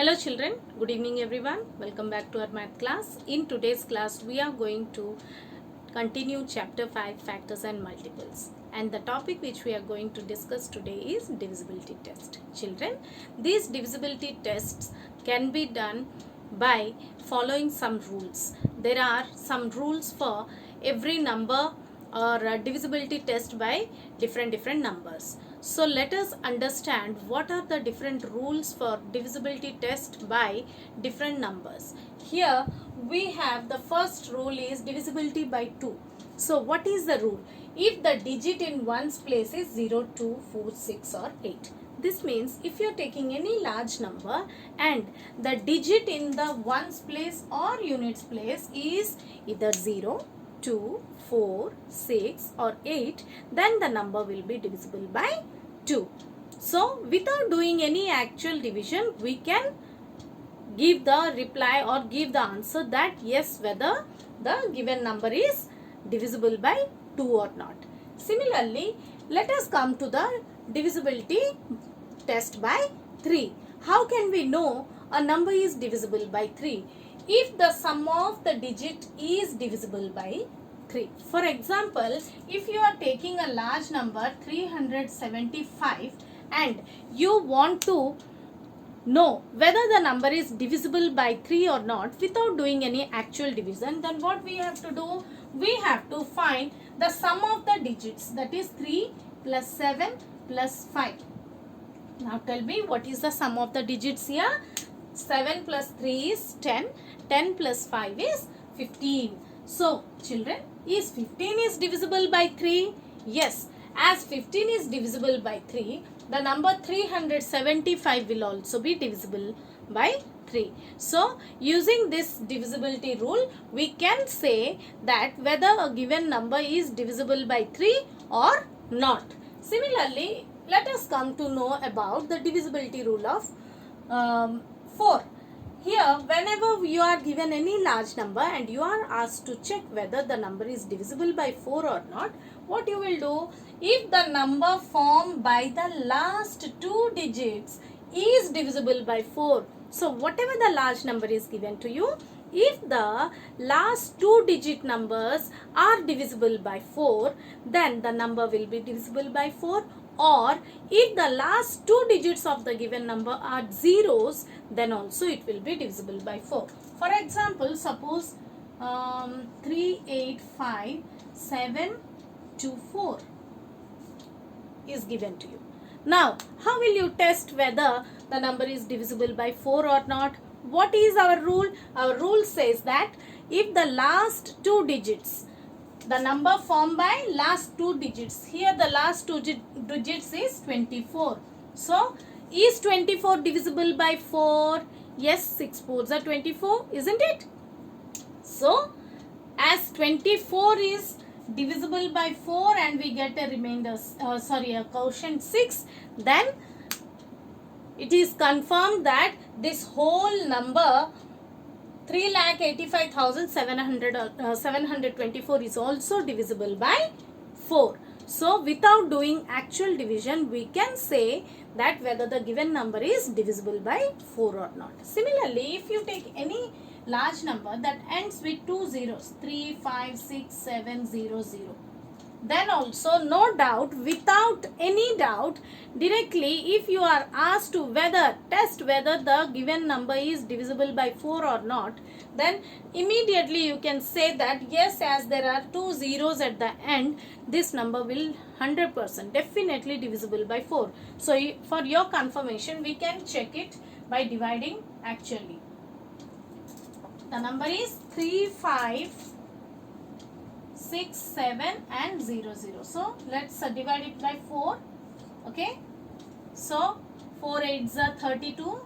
Hello children, good evening everyone. Welcome back to our math class. In today's class we are going to continue chapter 5 factors and multiples, and the topic which we are going to discuss today is divisibility test. Children, these divisibility tests can be done by following some rules. There are some rules for every number or divisibility test by different numbers. So let us understand what are the different rules for divisibility test by different numbers. Here we have the first rule is divisibility by 2. So what is the rule? If the digit in one's place is 0, 2, 4, 6 or 8. This means if you are taking any large number and the digit in the ones place or units place is either 0, 2, 4, 6 or 8, then the number will be divisible by 2. So without doing any actual division, we can give the reply or give the answer that yes, whether the given number is divisible by 2 or not. Similarly, let us come to the divisibility test by 3. How can we know a number is divisible by 3? If the sum of the digit is divisible by 3. For example, if you are taking a large number 375 and you want to know whether the number is divisible by 3 or not without doing any actual division, then what we have to do? We have to find the sum of the digits, that is 3 plus 7 plus 5. Now tell me, what is the sum of the digits here? 7 plus 3 is 10. 10 plus 5 is 15. So children, is 15 is divisible by 3? Yes. As 15 is divisible by 3, the number 375 will also be divisible by 3. So using this divisibility rule, we can say that whether a given number is divisible by 3 or not. Similarly, let us come to know about the divisibility rule of 4. Here, whenever you are given any large number and you are asked to check whether the number is divisible by 4 or not, what you will do? If the number formed by the last 2 digits is divisible by 4, so whatever the large number is given to you, if the last 2 digit numbers are divisible by 4, then the number will be divisible by 4. Or if the last 2 digits of the given number are zeros, then also it will be divisible by 4. For example, suppose 385724 is given to you. Now, how will you test whether the number is divisible by 4 or not? What is our rule? Our rule says that if the last 2 digits, the number formed by last 2 digits, here the last 2 digits is 24. So, is 24 divisible by 4? Yes, 6 4s are 24, isn't it? So, as 24 is divisible by 4 and we get a remainder, a quotient 6, then it is confirmed that this whole number 3,85,724 is also divisible by 4. So, without doing actual division, we can say that whether the given number is divisible by 4 or not. Similarly, if you take any large number that ends with 2 zeros, 3, 5, 6, 7, 0, 0. Then also, no doubt, without any doubt, directly if you are asked to test whether the given number is divisible by 4 or not, then immediately you can say that yes, as there are 2 zeros at the end, this number will 100% definitely divisible by 4. So for your confirmation, we can check it by dividing actually. The number is 3, 5, 6, 7 and 0, 0. So let's divide it by 4. Okay. So 4 8s are 32.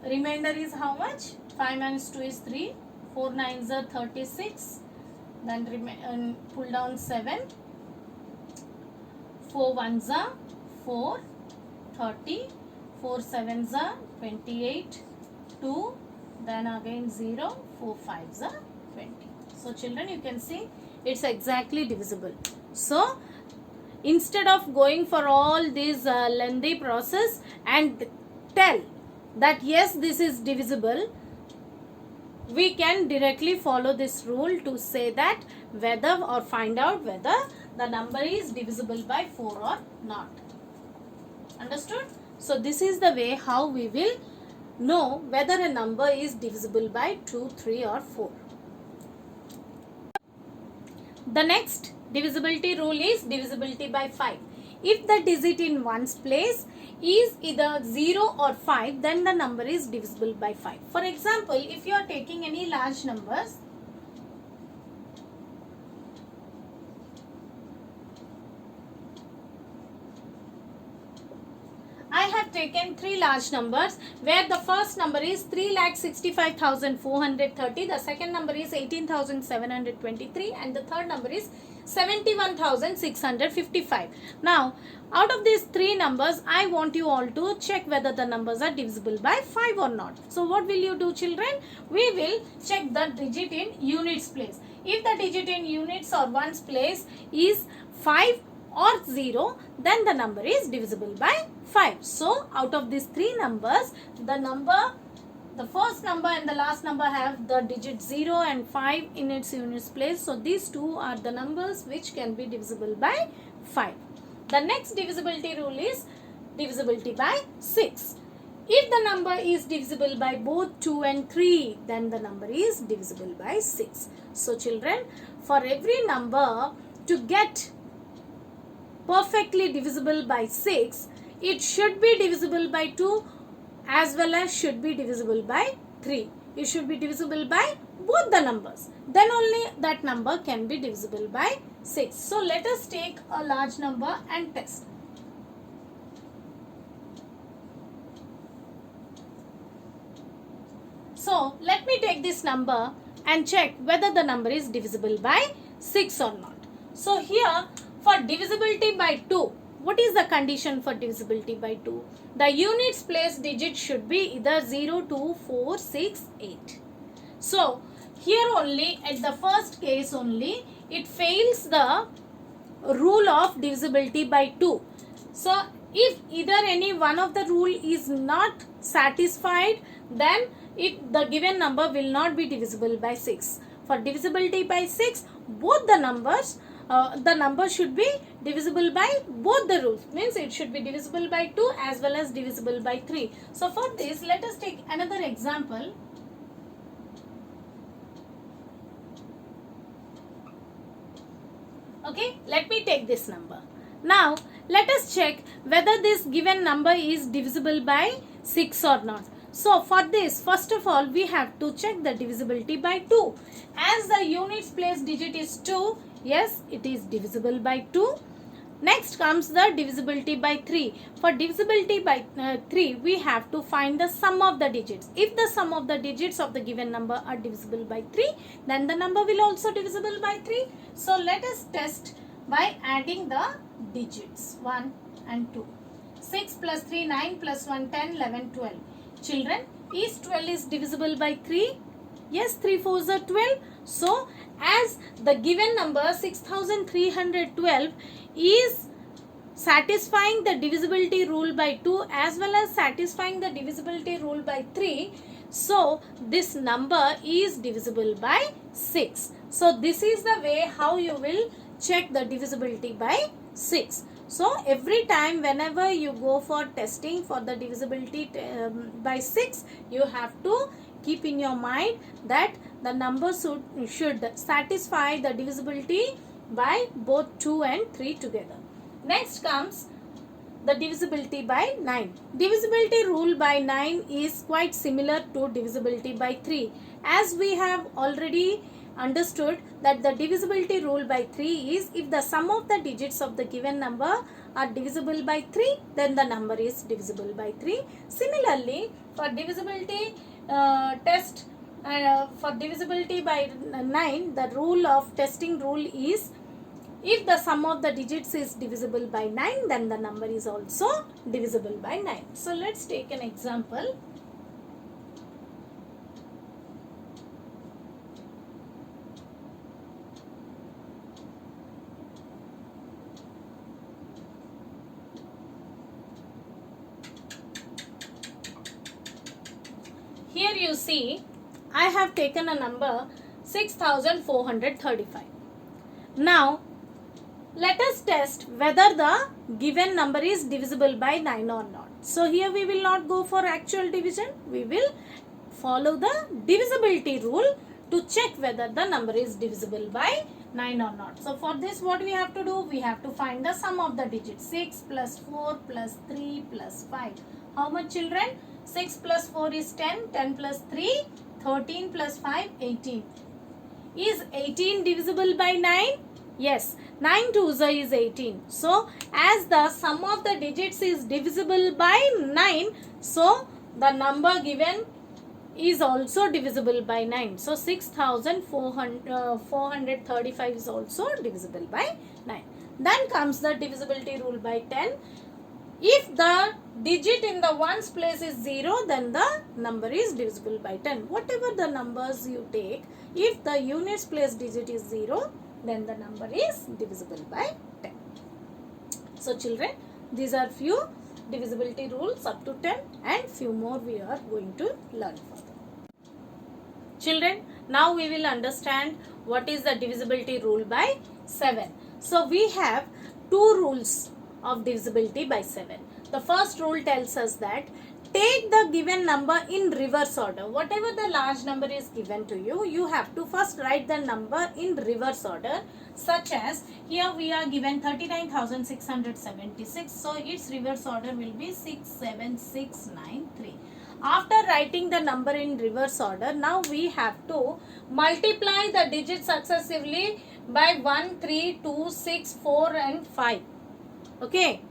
Remainder is how much? 5 minus 2 is 3. 4 9s are 36. Then pull down 7. 4 1s are 4. 30. 4 7s are 28. 2. Then again 0. 4 5s are 20. So children, you can see it's exactly divisible. So instead of going for all this lengthy process and tell that yes, this is divisible, we can directly follow this rule to say that whether, or find out whether the number is divisible by 4 or not. Understood? So this is the way how we will know whether a number is divisible by 2, 3 or 4. The next divisibility rule is divisibility by 5. If the digit in ones place is either 0 or 5, then the number is divisible by 5. For example, if you are taking any large numbers, I have taken 3 large numbers where the first number is 3,65,430, the second number is 18,723 and the third number is 71,655. Now, out of these 3 numbers, I want you all to check whether the numbers are divisible by 5 or not. So, what will you do, children? We will check the digit in units place. If the digit in units or ones place is 5 or 0, then the number is divisible by 5. So, out of these 3 numbers, the first number and the last number have the digit 0 and 5 in its units place. So, these two are the numbers which can be divisible by 5. The next divisibility rule is divisibility by 6. If the number is divisible by both 2 and 3, then the number is divisible by 6. So, children, for every number to get perfectly divisible by 6, it should be divisible by 2 as well as should be divisible by 3. It should be divisible by both the numbers. Then only that number can be divisible by 6. So, let us take a large number and test. So, let me take this number and check whether the number is divisible by 6 or not. So, here for divisibility by 2, what is the condition for divisibility by 2? The units place digit should be either 0, 2, 4, 6, 8. So, here only at the first case only, it fails the rule of divisibility by 2. So, if either any one of the rule is not satisfied, then the given number will not be divisible by 6. For divisibility by 6, both the numbers should be divisible by both the rules. Means it should be divisible by 2 as well as divisible by 3. So, for this, let us take another example. Okay, let me take this number. Now, let us check whether this given number is divisible by 6 or not. So, for this, first of all, we have to check the divisibility by 2. As the units place digit is 2, yes, it is divisible by 2. Next comes the divisibility by 3. For divisibility by 3, we have to find the sum of the digits. If the sum of the digits of the given number are divisible by 3, then the number will also divisible by 3. So, let us test by adding the digits 1 and 2. 6 plus 3, 9 plus 1, 10, 11, 12. Children, is 12 is divisible by 3? Yes, 3 4s are 12. So, as the given number 6312 is satisfying the divisibility rule by 2 as well as satisfying the divisibility rule by 3. So, this number is divisible by 6. So, this is the way how you will check the divisibility by 6. So, every time whenever you go for testing for the divisibility by 6, you have to keep in your mind that the number should satisfy the divisibility by both 2 and 3 together. Next comes the divisibility by 9. Divisibility rule by 9 is quite similar to divisibility by 3. As we have already understood that the divisibility rule by 3 is if the sum of the digits of the given number are divisible by 3, then the number is divisible by 3. Similarly, for divisibility test for divisibility by 9, the rule of testing rule is if the sum of the digits is divisible by 9, then the number is also divisible by 9. So, let's take an example. here you see I have taken a number 6435. Now let us test whether the given number is divisible by 9 or not. So here we will not go for actual division, we will follow the divisibility rule to check whether the number is divisible by 9 or not. So for this what we have to do, we have to find the sum of the digits. 6 plus 4 plus 3 plus 5. How much, children? 6 plus 4 is 10, 10 plus 3, 13 plus 5, 18. Is 18 divisible by 9? Yes, 9 twos is 18. So as the sum of the digits is divisible by 9, so the number given is also divisible by 9. So 6435 is also divisible by 9. Then comes the divisibility rule by 10. If the digit in the ones place is 0, then the number is divisible by 10. Whatever the numbers you take, if the units place digit is 0, then the number is divisible by 10. So children, these are few divisibility rules up to 10 and few more we are going to learn further. Children, now we will understand what is the divisibility rule by 7. So we have two rules of divisibility by 7. The first rule tells us that take the given number in reverse order. Whatever the large number is given to you, you have to first write the number in reverse order, such as here we are given 39,676. So its reverse order will be 67693. After writing the number in reverse order, now we have to multiply the digits successively by 1, 3, 2, 6, 4 and 5. Okay.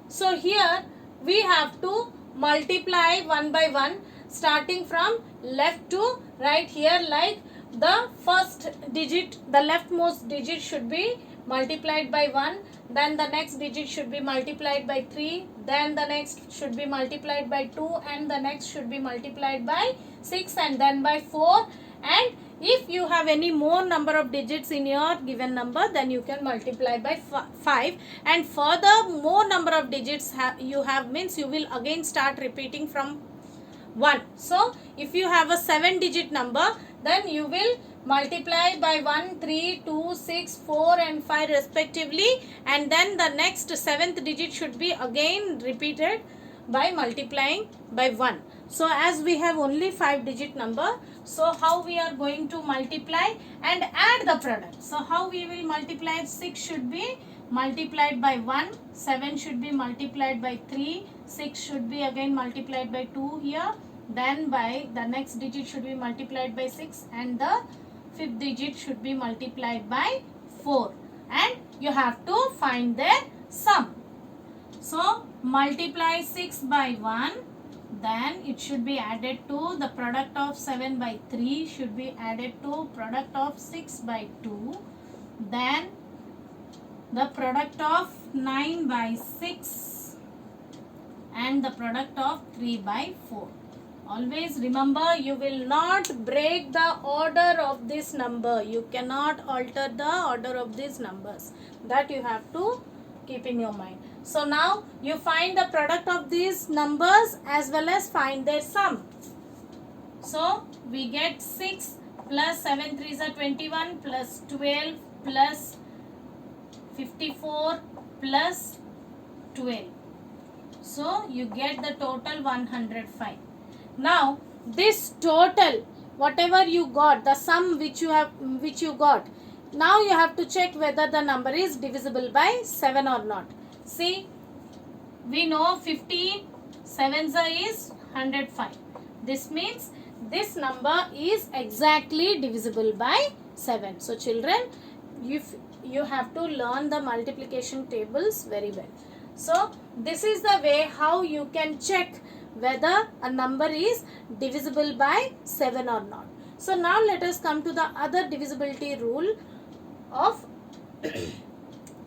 So here we have to multiply one by one, starting from left to right. Here, like the first digit, the leftmost digit should be multiplied by 1, then the next digit should be multiplied by 3, then the next should be multiplied by 2, and the next should be multiplied by 6, and then by 4. And if you have any more number of digits in your given number, then you can multiply by 5, and further more number of digits you have means you will again start repeating from 1. So if you have a 7-digit number, then you will multiply by 1, 3, 2, 6, 4 and 5 respectively, and then the next 7th digit should be again repeated by multiplying by 1. So as we have only 5-digit number, so how we are going to multiply and add the product? So how we will multiply? 6 should be multiplied by 1, 7 should be multiplied by 3, 6 should be again multiplied by 2 here, then by the next digit should be multiplied by 6, and the 5th digit should be multiplied by 4, and you have to find their sum. So multiply 6 by 1, then it should be added to the product of 7 by 3 should be added to product of 6 by 2, then the product of 9 by 6 and the product of 3 by 4. Always remember, you will not break the order of this number. You cannot alter the order of these numbers. That you have to keep in your mind. So now you find the product of these numbers as well as find their sum. So we get 6 plus 7 3s are 21 plus 12 plus 54 plus 12. So you get the total 105. Now this total, whatever you got, the sum which you got, now you have to check whether the number is divisible by 7 or not. See, we know 15 7s is 105. This means this number is exactly divisible by 7. So children, you have to learn the multiplication tables very well. So this is the way how you can check whether a number is divisible by 7 or not. So now let us come to the other divisibility rule of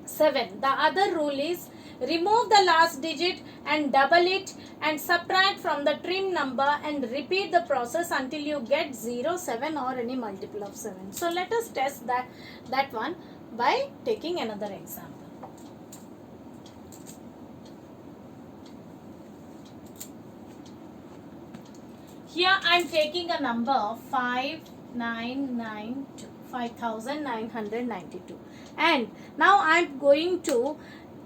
7. The other rule is remove the last digit and double it and subtract from the trim number and repeat the process until you get 0, 7 or any multiple of 7. So let us test that one by taking another example. Here I am taking a number 5992, 5992, and now I am going to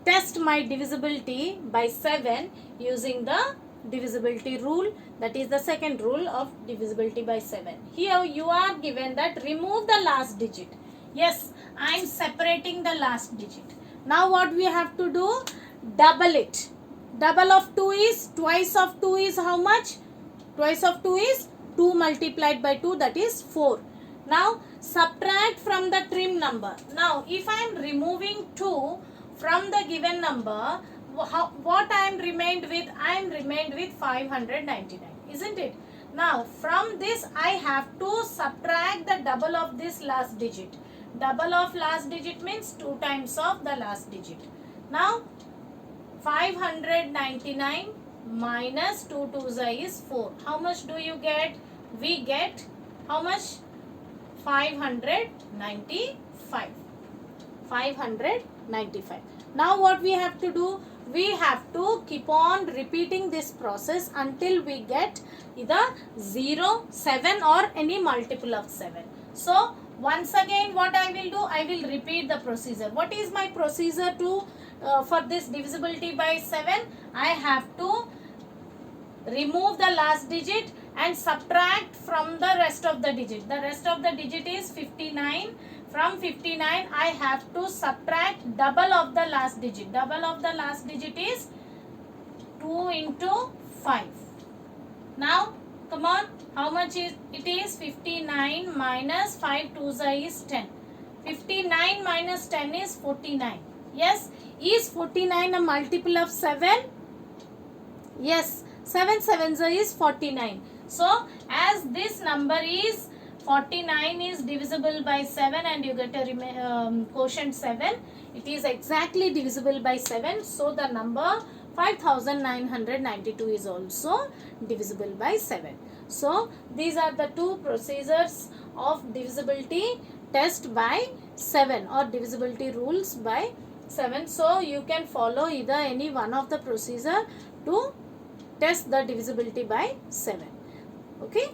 test my divisibility by 7 using the divisibility rule, that is the second rule of divisibility by 7. Here you are given that remove the last digit. Yes, I am separating the last digit. Now what we have to do? Double it. Double of 2 is, twice of 2 is how much? Twice of 2 is 2 multiplied by 2, that is 4. Now subtract from the trim number. Now if I am removing 2 from the given number, what I am remained with? I am remained with 599, isn't it? Now from this I have to subtract the double of this last digit. Double of last digit means 2 times of the last digit. Now 599 minus 2 2's is 4. How much do you get? We get how much? 595. 595. Now what we have to do? We have to keep on repeating this process until we get either 0, 7 or any multiple of 7. So once again what I will do? I will repeat the procedure. What is my procedure to for this divisibility by 7? I have to remove the last digit and subtract from the rest of the digit. The rest of the digit is 59. From 59 I have to subtract double of the last digit. Double of the last digit is 2 into 5. Now come on, how much is it? Is 59 minus 5 2's is 10. 59 minus 10 is 49. Yes, is 49 a multiple of 7? Yes, 7 7's is 49. So as this number is 49 is divisible by 7 and you get a quotient 7, it is exactly divisible by 7. So the number 5992 is also divisible by 7. So these are the two procedures of divisibility test by 7 or divisibility rules by 7. So you can follow either any one of the procedure to test the divisibility by 7. Okay.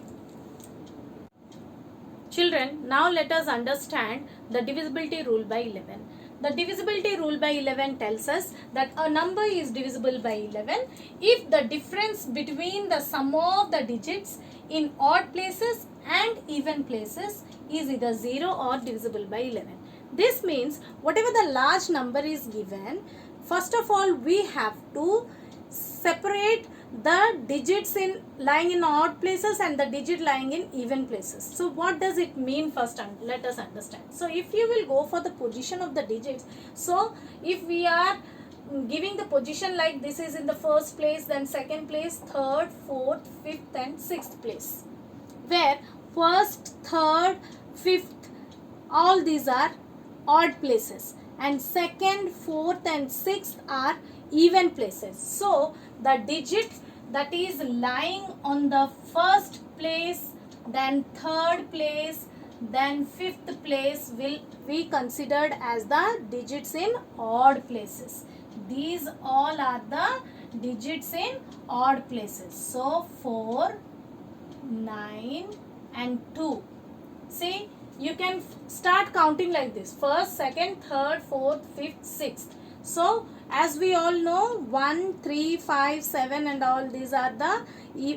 Children, now let us understand the divisibility rule by 11. The divisibility rule by 11 tells us that a number is divisible by 11 if the difference between the sum of the digits in odd places and even places is either 0 or divisible by 11. This means whatever the large number is given, first of all we have to separate the digits in lying in odd places and the digit lying in even places. So what does it mean? First let us understand. So if you will go for the position of the digits, so if we are giving the position like this is in the first place, then second place, third, fourth, fifth and sixth place, where first, third, fifth, all these are odd places and second, fourth and sixth are even places. So the digit that is lying on the first place, then third place, then fifth place will be considered as the digits in odd places. These all are the digits in odd places. So 4, 9 and 2. See, you can start counting like this. First, second, third, fourth, fifth, sixth. So as we all know, 1, 3, 5, 7 and all these are the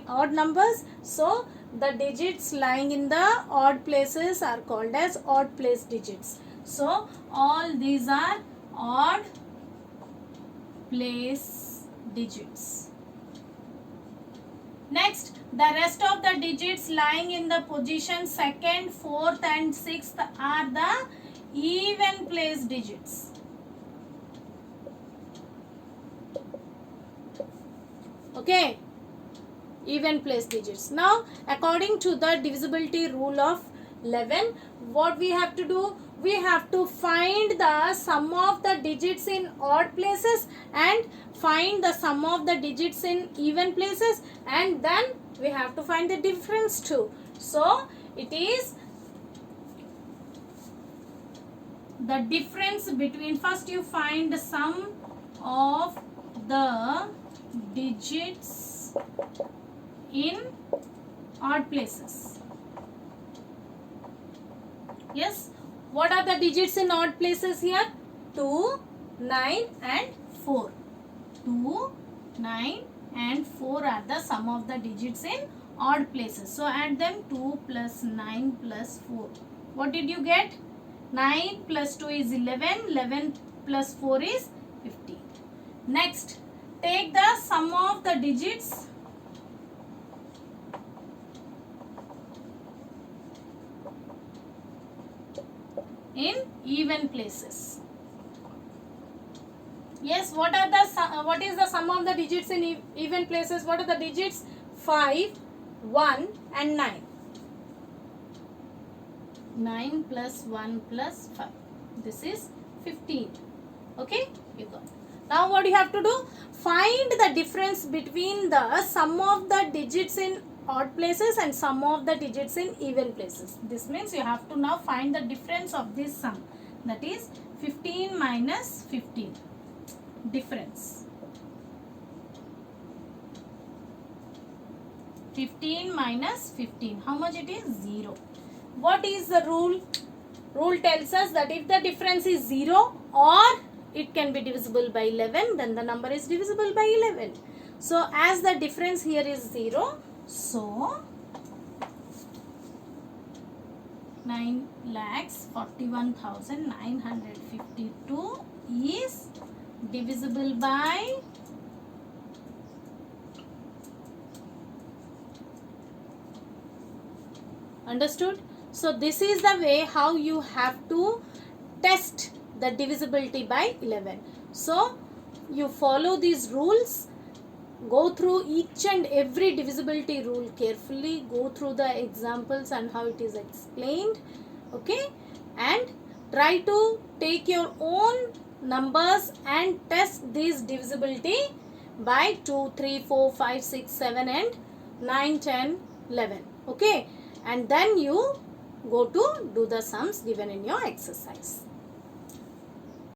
odd numbers. So the digits lying in the odd places are called as odd place digits. So all these are odd place digits. Next, the rest of the digits lying in the position second, fourth and sixth are the even place digits. Okay, even place digits. Now according to the divisibility rule of 11, what we have to do? We have to find the sum of the digits in odd places and find the sum of the digits in even places, and then we have to find the difference too. So it is the difference between, first you find the sum of the digits in odd places. Yes, what are the digits in odd places here? 2, 9 and 4. 2, 9 and 4 are the sum of the digits in odd places. So add them. 2 plus 9 plus 4. What did you get? 9 plus 2 is 11. 11 plus 4 is 15. Next, take the sum of the digits in even places. Yes, what is the sum of the digits in even places? What are the digits? 5, 1 and 9. 9 plus 1 plus 5. This is 15. Okay, you got. Now what you have to do? Find the difference between the sum of the digits in odd places and sum of the digits in even places. This means you have to now find the difference of this sum. That is 15 minus 15. Difference. 15 minus 15. How much it is? 0. What is the rule? Rule tells us that if the difference is 0 or it can be divisible by 11, then the number is divisible by 11. So as the difference here is 0, so 9,41,952 is divisible by 11. Understood? So this is the way how you have to test the divisibility by 11. So you follow these rules, go through each and every divisibility rule carefully, go through the examples and how it is explained, okay, and try to take your own numbers and test this divisibility by 2, 3, 4, 5, 6, 7 and 9, 10, 11, okay, and then you go to do the sums given in your exercise.